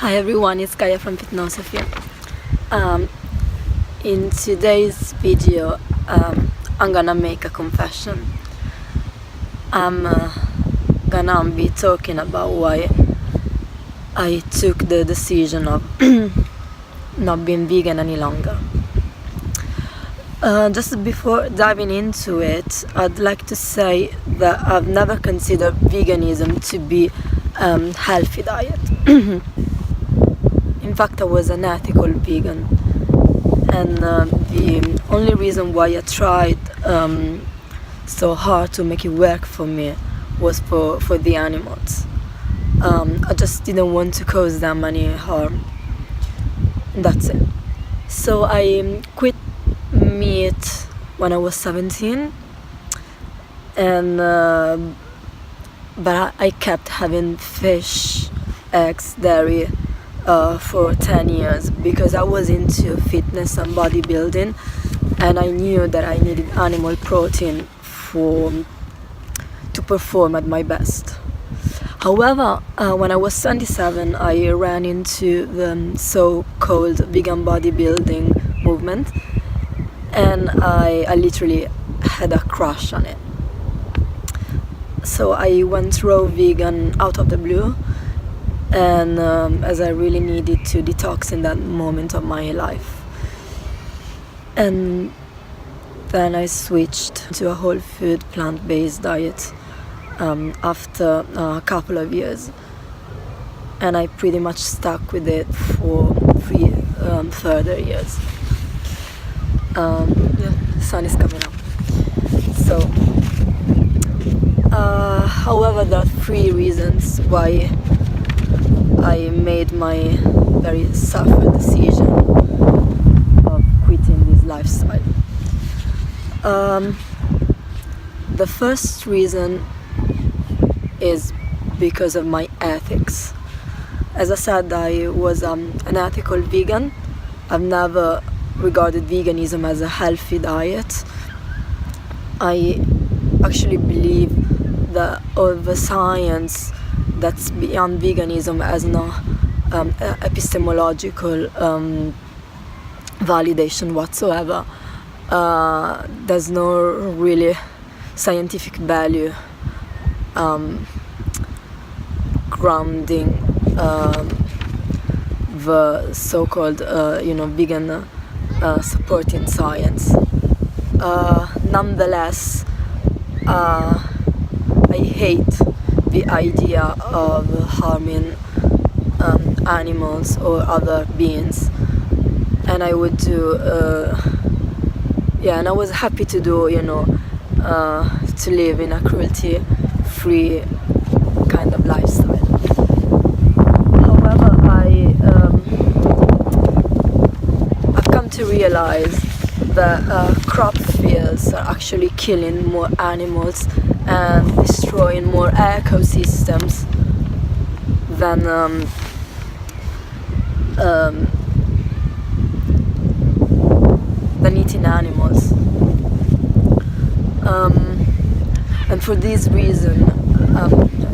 Hi everyone, it's Kaya from Fitnosophy. In today's video, I'm gonna make a confession. I'm gonna be talking about why I took the decision of not being vegan any longer. Just before diving into it, I'd like to say that I've never considered veganism to be a healthy diet. In fact, I was an ethical vegan, and the only reason why I tried so hard to make it work for me was for the animals. I just didn't want to cause them any harm. That's it. So I quit meat when I was 17, and but I kept having fish, eggs, dairy for 10 years because I was into fitness and bodybuilding, and I knew that I needed animal protein to perform at my best. However, when I was 27, I ran into the so-called vegan bodybuilding movement, and I literally had a crush on it. So I went raw vegan out of the blue, and as I really needed to detox in that moment of my life. And then I switched to a whole food plant-based diet after a couple of years, and I pretty much stuck with it for 3 further years. The sun is coming up. So however, there are 3 reasons why I made my very suffered decision of quitting this lifestyle. The first reason is because of my ethics. As I said, I was an ethical vegan. I've never regarded veganism as a healthy diet. I actually believe that all the science that's beyond veganism has no epistemological validation whatsoever. There's no really scientific value grounding the so-called vegan supporting science. Nonetheless, I hate the idea of harming animals or other beings, and I would do and I was happy to do to live in a cruelty-free kind of lifestyle. However, I've come to realize that crop fields are actually killing more animals and destroying more ecosystems than eating animals. And for this reason,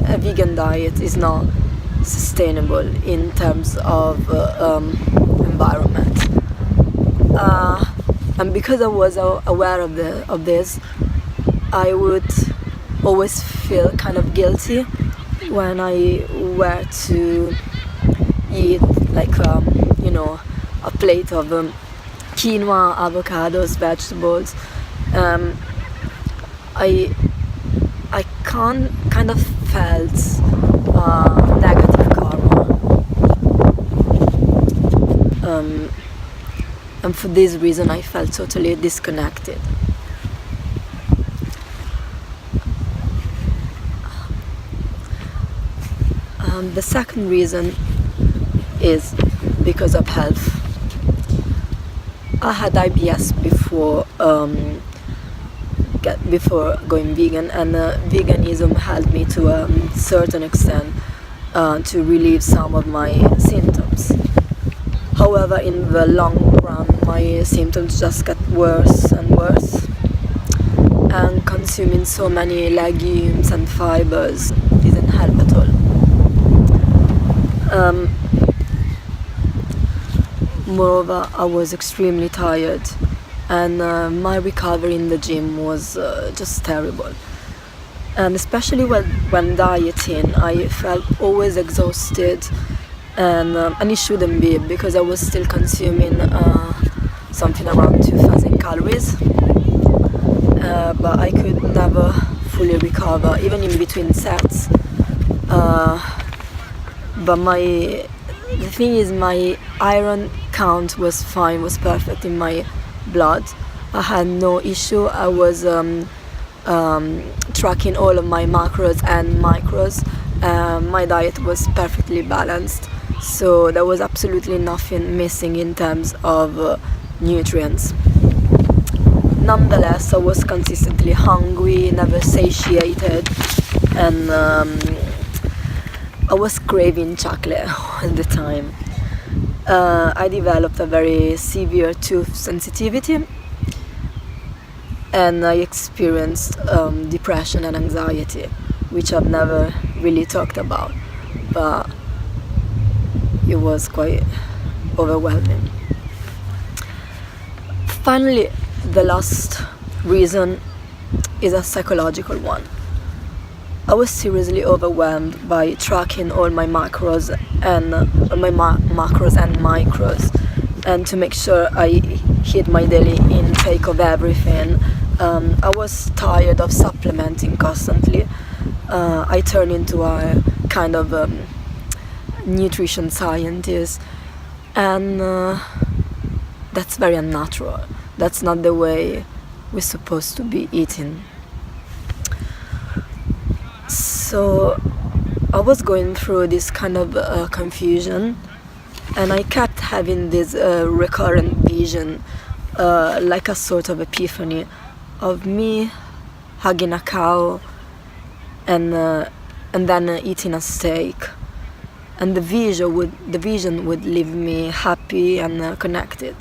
a vegan diet is not sustainable in terms of environment. And because I was aware of this, I would always feel kind of guilty when I were to eat a plate of quinoa, avocados, vegetables. I kind of felt negative karma, and for this reason I felt totally disconnected. The second reason is because of health. I had IBS before going vegan, and veganism helped me to a certain extent to relieve some of my symptoms. However, in the long run, my symptoms just got worse and worse, and consuming so many legumes and fibers didn't help at all. Moreover, I was extremely tired, and my recovery in the gym was just terrible. And especially when dieting, I felt always exhausted, and it shouldn't be, because I was still consuming something around 2,000 calories, but I could never fully recover, even in between sets. But the thing is, my iron count was fine, was perfect in my blood. I had no issue. I was tracking all of my macros and micros. My diet was perfectly balanced, so there was absolutely nothing missing in terms of nutrients. Nonetheless, I was consistently hungry, never satiated, and I was craving chocolate all the time. I developed a very severe tooth sensitivity, and I experienced depression and anxiety, which I've never really talked about, but it was quite overwhelming. Finally, the last reason is a psychological one. I was seriously overwhelmed by tracking all my macros and micros, and to make sure I hit my daily intake of everything. I was tired of supplementing constantly. I turned into a kind of nutrition scientist, and that's very unnatural. That's not the way we're supposed to be eating. So I was going through this kind of confusion, and I kept having this recurrent vision, like a sort of epiphany, of me hugging a cow and then eating a steak, and the vision would leave me happy and connected.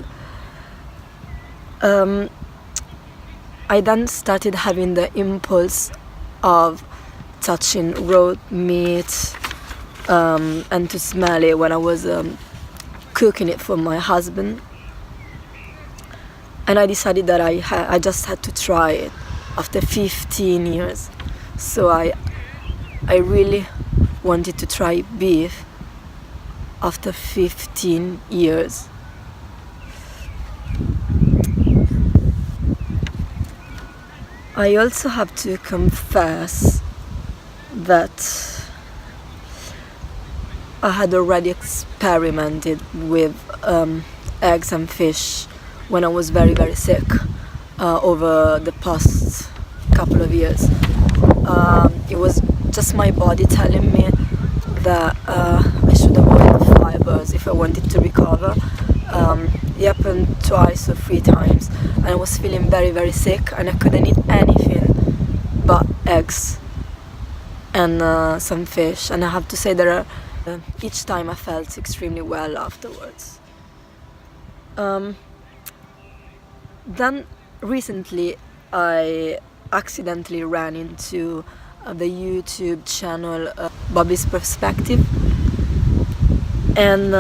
I then started having the impulse of touching raw meat and to smell it when I was cooking it for my husband, and I decided that I just had to try it after 15 years. So I really wanted to try beef after 15 years. I also have to confess that I had already experimented with eggs and fish when I was very, very sick over the past couple of years. It was just my body telling me that I should avoid fibers if I wanted to recover. It happened twice or 3 times, and I was feeling very, very sick, and I couldn't eat anything but eggs and some fish, and I have to say that each time I felt extremely well afterwards. Then recently I accidentally ran into the YouTube channel Bobby's Perspective, and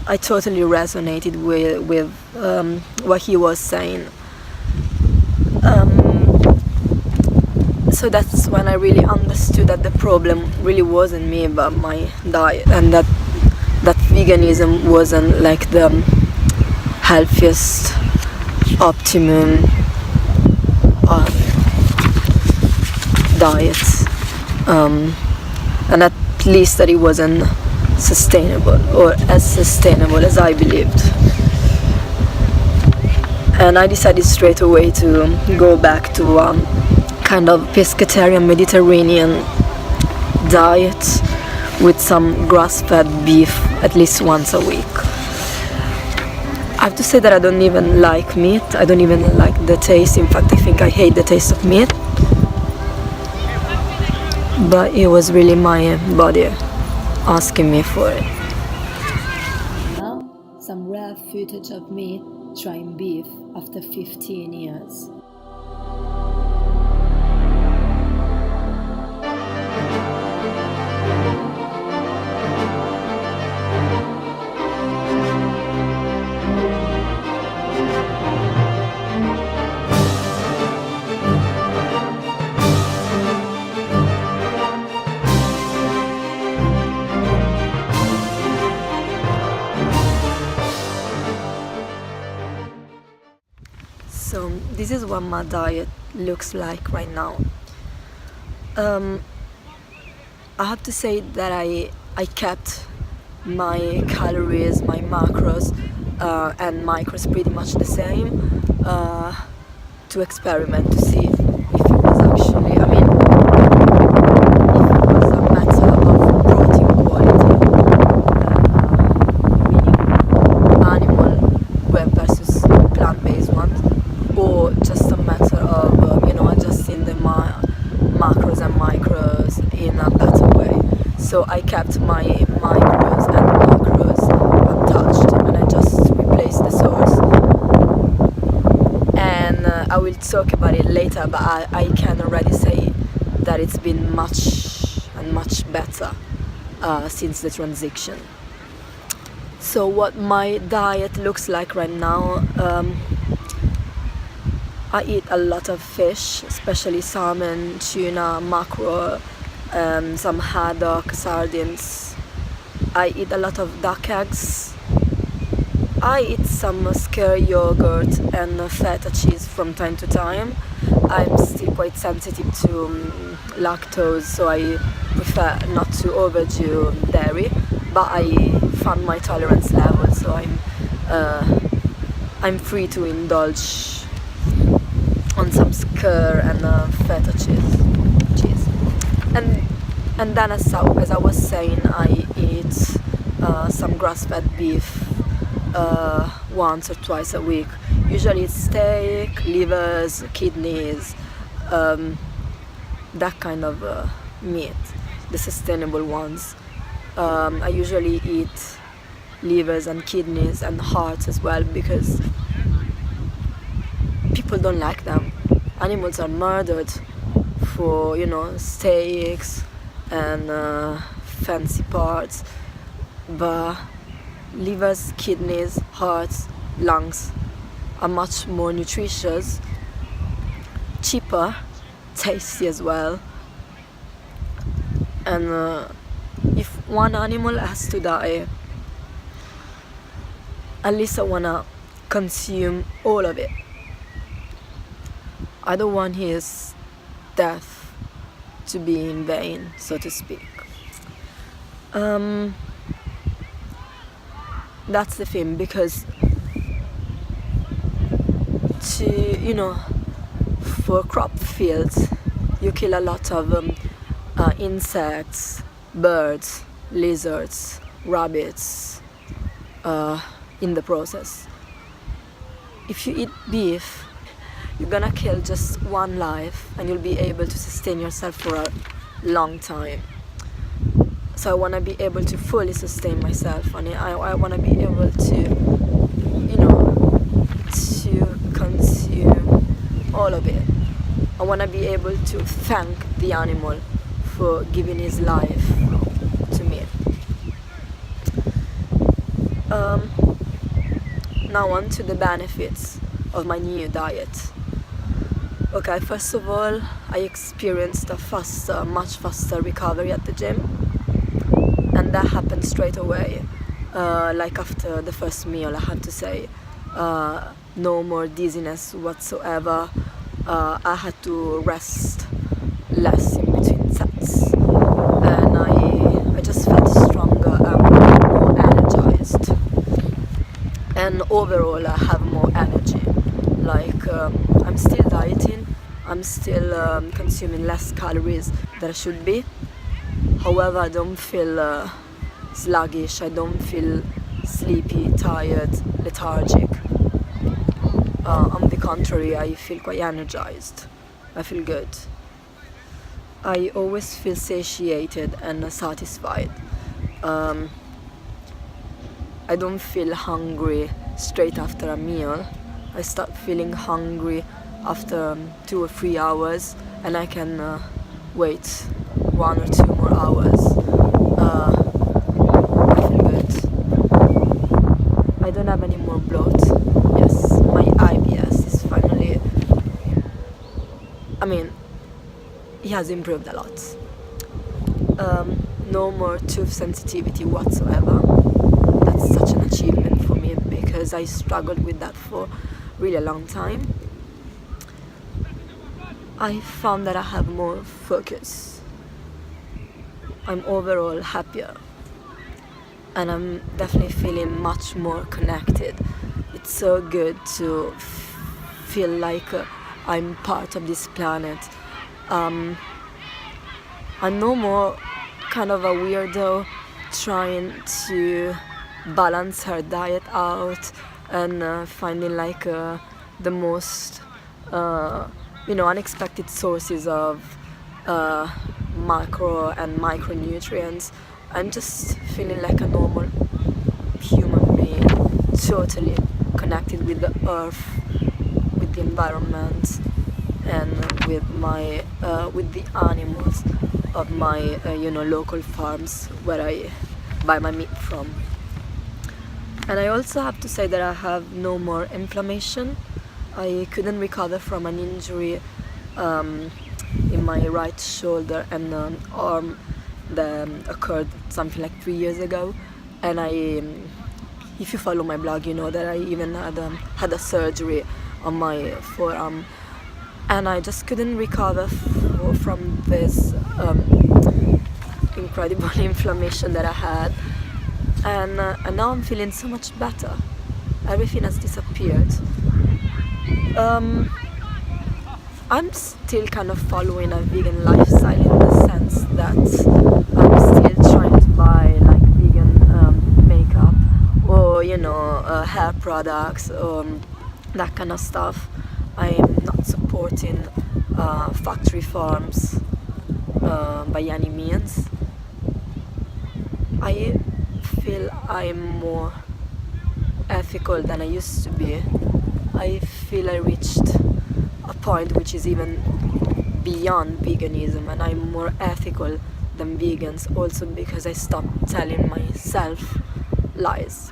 I totally resonated with what he was saying. So that's when I really understood that the problem really wasn't me but my diet, and that veganism wasn't like the healthiest optimum diet, and at least that it wasn't sustainable, or as sustainable as I believed. And I decided straight away to go back to kind of pescatarian Mediterranean diet with some grass-fed beef at least once a week. I have to say that I don't even like meat. I don't even like the taste. In fact, I think I hate the taste of meat. But it was really my body asking me for it. Now, some rare footage of me trying beef after 15 years. this is what my diet looks like right now. I have to say that I kept my calories, my macros and micros pretty much the same to experiment, to see if it was actually, I mean, if it was a matter of protein quality, meaning animal web versus plant-based ones, or just a matter of adjusting the macros and micros in a better way. So I kept my micros and macros untouched, and I just replaced the source. And I will talk about it later, but I can already say that it's been much better since the transition. So what my diet looks like right now, I eat a lot of fish, especially salmon, tuna, mackerel, some haddock, sardines. I eat a lot of duck eggs. I eat some skyr yogurt and feta cheese from time to time. I'm still quite sensitive to lactose, so I prefer not to overdo dairy, but I found my tolerance level, so I'm free to indulge on some skyr and feta cheese. And then as I was saying, I eat some grass-fed beef once or twice a week. Usually it's steak, livers, kidneys, that kind of meat, the sustainable ones. I usually eat livers and kidneys and hearts as well, because people don't like them. Animals are murdered for steaks and fancy parts, but livers, kidneys, hearts, lungs are much more nutritious, cheaper, tasty as well. And if one animal has to die, at least I wanna consume all of it. I don't want his death to be in vain, so to speak. That's the thing, because for crop fields, you kill a lot of insects, birds, lizards, rabbits in the process. If you eat beef, you're gonna kill just one life, and you'll be able to sustain yourself for a long time. So I want to be able to fully sustain myself, and I want to be able to consume all of it. I want to be able to thank the animal for giving his life to me. Now on to the benefits of my new diet. Okay, first of all, I experienced a much faster recovery at the gym, and that happened straight away. Like after the first meal, I have to say, no more dizziness whatsoever. I had to rest less in between sets, and I just felt stronger and more energized. And overall, I have more energy. Like, I'm still dieting, I'm still consuming less calories than I should be. However, I don't feel sluggish, I don't feel sleepy, tired, lethargic. On the contrary, I feel quite energized. I feel good. I always feel satiated and satisfied. I don't feel hungry straight after a meal. I start feeling hungry after 2 or 3 hours, and I can wait 1 or 2 more hours. I feel good. I don't have any more bloat. Yes, my IBS is finally, it has improved a lot. No more tooth sensitivity whatsoever. That's such an achievement for me, because I struggled with that for really a long time. I found that I have more focus. I'm overall happier, and I'm definitely feeling much more connected. It's so good to feel like I'm part of this planet. I'm no more kind of a weirdo trying to balance her diet out and finding like the most unexpected sources of macro and micronutrients. I'm just feeling like a normal human being, totally connected with the earth, with the environment, and with the animals of my local farms where I buy my meat from. And I also have to say that I have no more inflammation. I couldn't recover from an injury in my right shoulder and arm that occurred something like 3 years ago. And if you follow my blog, you know that I even had a surgery on my forearm, and I just couldn't recover from this incredible inflammation that I had. And now I'm feeling so much better. Everything has disappeared. I'm still kind of following a vegan lifestyle in the sense that I'm still trying to buy like vegan makeup or hair products or that kind of stuff. I'm not supporting factory farms by any means. I feel I'm more ethical than I used to be. I feel I reached a point which is even beyond veganism, and I'm more ethical than vegans, also because I stopped telling myself lies.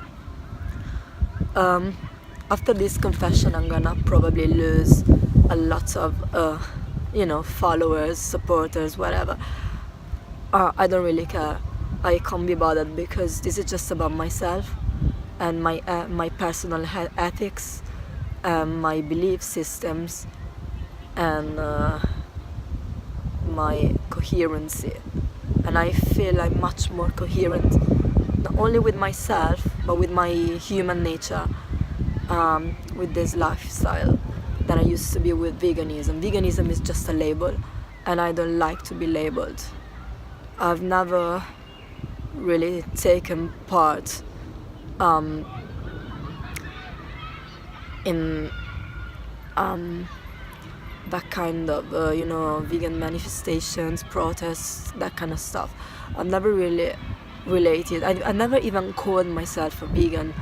After this confession, I'm gonna probably lose a lot of followers, supporters, whatever. I don't really care. I can't be bothered because this is just about myself and my personal ethics, my belief systems, and my coherency. And I feel I'm much more coherent, not only with myself but with my human nature, with this lifestyle, than I used to be with veganism. Veganism is just a label, and I don't like to be labeled. I've never really taken part in that kind of vegan manifestations, protests, that kind of stuff. I've never really related. I never even called myself a vegan.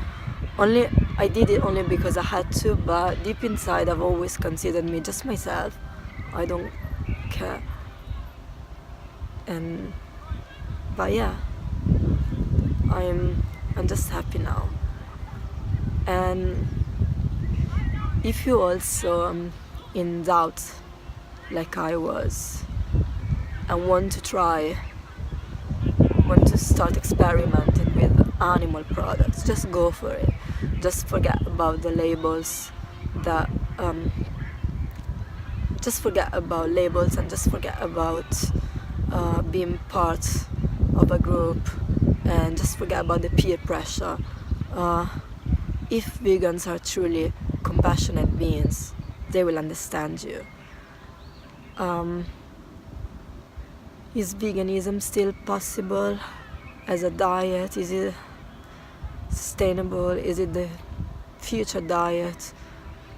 I did it only because I had to, but deep inside I've always considered me just myself. I don't care. But yeah, I'm just happy now. And if you also in doubt like I was and want to start experimenting with animal products, just go for it. Just forget about the labels that just forget about labels and just forget about being part of a group, and just forget about the peer pressure. If vegans are truly compassionate beings, they will understand you. Is veganism still possible as a diet? Is it sustainable? Is it the future diet,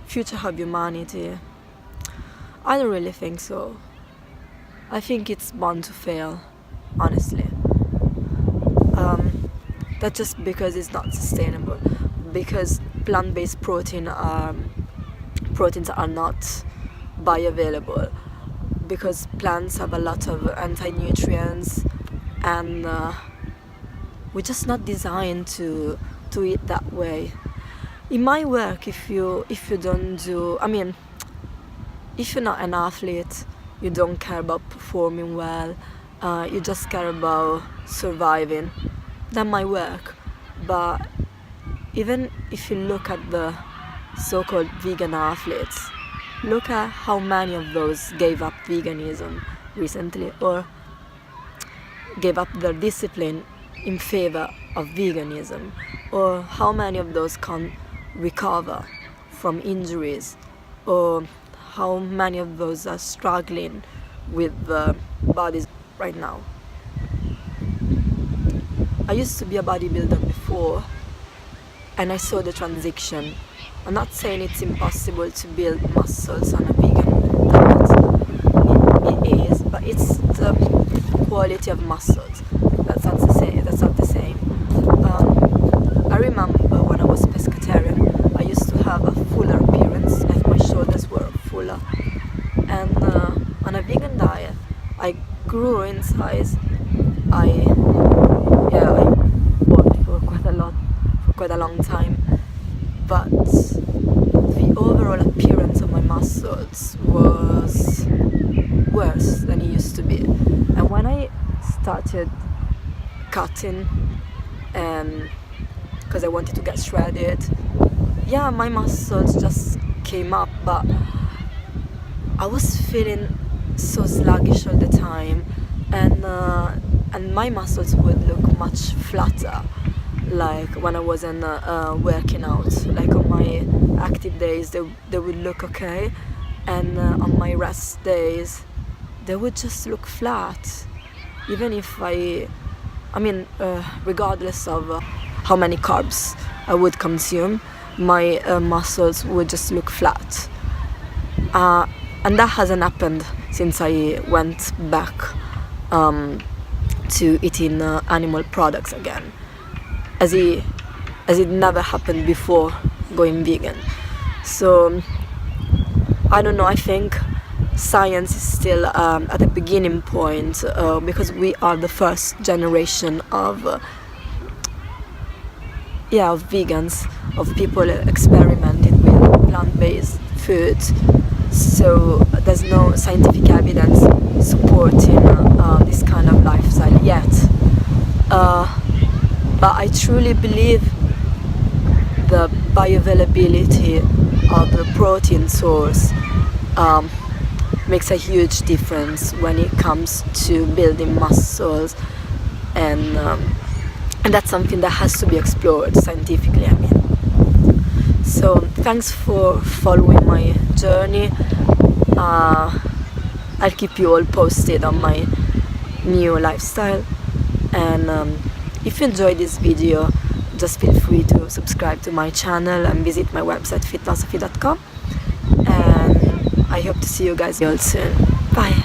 future of humanity? I don't really think so. I think it's bound to fail, honestly. That's just because it's not sustainable, because plant-based proteins are not bioavailable, because plants have a lot of anti-nutrients, and we're just not designed to eat that way. It might work if you don't do, if you're not an athlete, you don't care about performing well, you just care about surviving, that might work. But even if you look at the so-called vegan athletes, look at how many of those gave up veganism recently, or gave up their discipline in favor of veganism, or how many of those can't recover from injuries, or how many of those are struggling with their bodies right now. I used to be a bodybuilder before, and I saw the transition. I'm not saying it's impossible to build muscles on a vegan diet. It is, but it's the quality of muscles that's not the same. I remember when I was pescatarian, I used to have a fuller appearance, like my shoulders were fuller. And on a vegan diet, I grew in size. I worked for quite a long time, but the overall appearance of my muscles was worse than it used to be. And when I started cutting, and because I wanted to get shredded, my muscles just came up, but I was feeling so sluggish all the time, and my muscles would look much flatter, like when I wasn't working out. Like on my active days, they would look okay, and on my rest days, they would just look flat. Even if regardless of how many carbs I would consume, my muscles would just look flat. And that hasn't happened since I went back to eating animal products again, as it never happened before going vegan. So I don't know, I think science is still at the beginning point, because we are the first generation of vegans, of people experimenting with plant-based foods. So there's no scientific evidence supporting this kind of lifestyle yet. But I truly believe the bioavailability of the protein source makes a huge difference when it comes to building muscles, and that's something that has to be explored scientifically. So thanks for following my journey. I'll keep you all posted on my new lifestyle, and if you enjoyed this video, just feel free to subscribe to my channel and visit my website fitnosophy.com, and I hope to see you guys all soon. Bye.